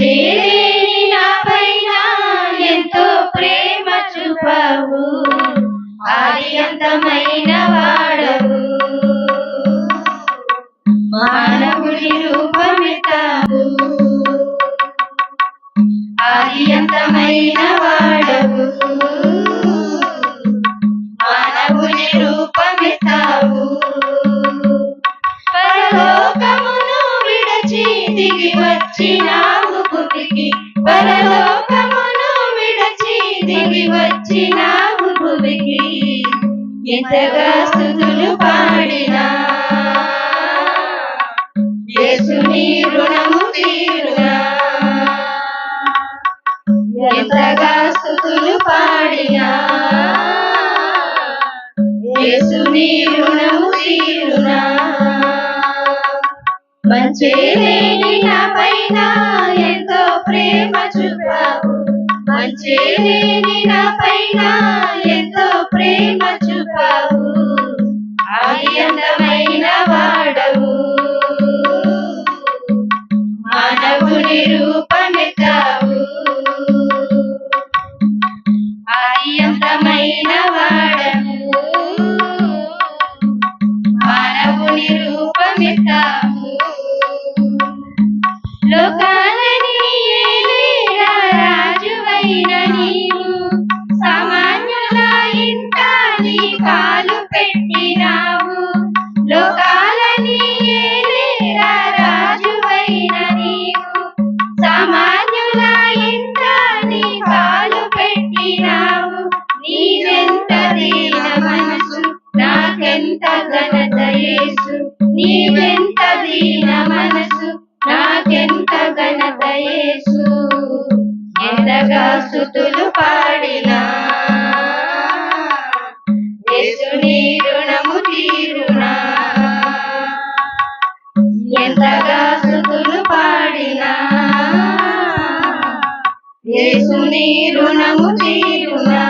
మంచేలేని నాపైన ఎంతో ప్రేమ చూపావు, ఆది అంతమైన వాడవు, మానవుడి రూపమెత్తావు, ఆది అంతమైన వాడవు, మానవుని రూపమెత్తావు. పరలోకమును విడచి దిగి వచ్చినావు భూమికి, పరలోకమును విడచి దిగి వచ్చినావు భూమికి, ఎంతగా స్తుతులు పాడినా యేసుని రుణము తీరునా, ఎంతగా స్తుతులు పాడినా యేసుని రుణము తీరునా. మంచేలేని నాపైన ఎంతో ప్రేమ చూపావు, మంచేలేని నాపైన ఎంతో ప్రేమ చూపావు, ఆది అంతమైన వాడవు, మానవుని రూపమెత్తావు, ఆది అంతమైన వాడవు, మానవుని రూపమెత్తావు. లోకాలని ఏలేరా రాజువైన నీవు, సామాన్యుల ఇంట నీ కాలు పెట్టినావు, లోకాలని ఏలేరా రాజువైన నీవు, సామాన్యుల ఇంట నీ కాలు పెట్టినావు. నీవెంత దీన మనసు, నాకెంత ఘనత యేసు, నీవెంత దీన మనసు, నాకెంత ఘనత యేసు, ఎంతగా స్తుతులు పాడినా యేసుని రుణము తీరునా, ఎంతగా స్తుతులు పాడినా యేసుని రుణము తీరునా.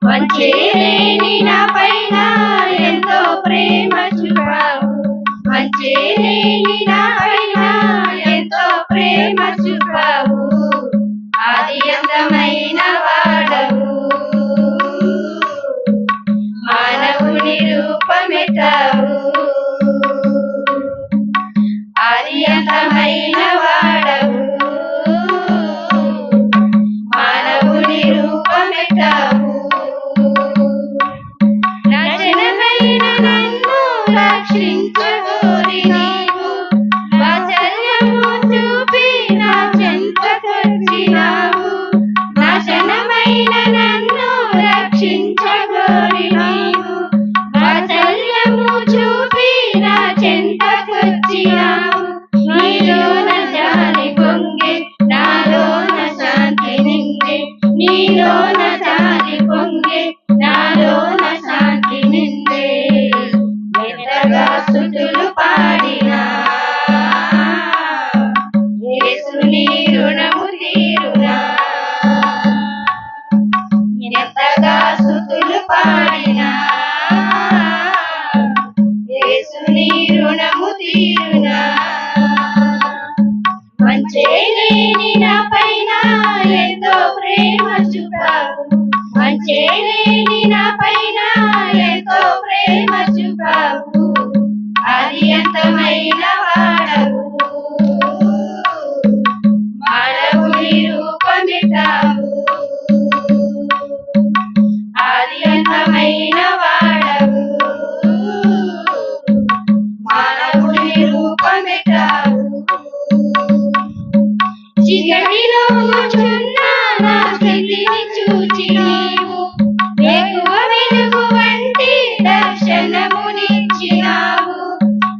మంచేలేని నాపైన ఎంతో ప్రేమ చూపావు, మంచేలేని నాపైన ఎంతో ప్రేమ చూపావు, ఆది అంతమైన వాడవు, మానవుని రూపమెత్తావు, ఆది అంతమైన వాడవు, మానవుని రూపమెత్తావు. నాశనమైన నన్ను రక్షించగోరి నీవు, వాత్సల్యము చూపి నా చెంతకొచ్చినావు, నాశనమైన నన్ను రక్షించగోరి నీవు, వాత్సల్యము చూపి నా చెంతకొచ్చినావు. నీలోన జాలి పొంగే, నాలోన శాంతి నిండే, నీలోన జాలి పొంగే, నాలోన శాంతి నిండే, ఎంతగా స్తుతులు పాడినా యేసుని రుణము తీరునా, ఎంతగా స్తుతులు పాడినా యేసుని రుణము తీరునా. మంచేలేని నాపైన ఎంతో ప్రేమ చూపావు, మంచేలేని నాపైన ఎంతో ప్రేమ చూపావు, ఆది అంతమైన వాడవు, మానవుని రూపమెత్తావు, ఆది అంతమైన వాడవు, మానవుని రూపమెత్తావు. చీకటిలో కూర్చున్న నా స్థితిని చూచి నీవు, ఎక్కువ వెలుగు వంటి దర్శనమునిచ్చినావు,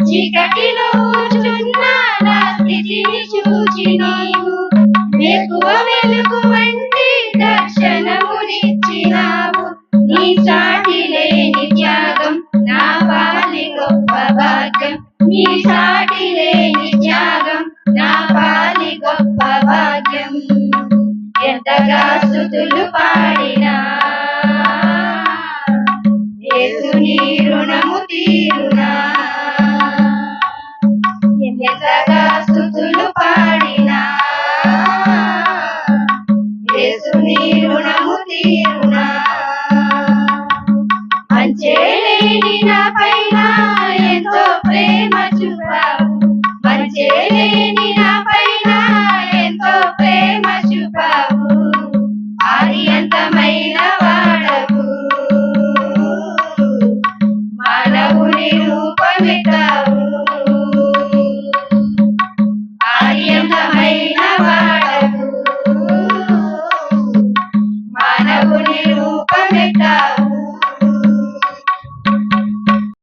చీకటిలో కూర్చున్న నా స్థితిని చూచి నీవు, ఎక్కువ వెలుగు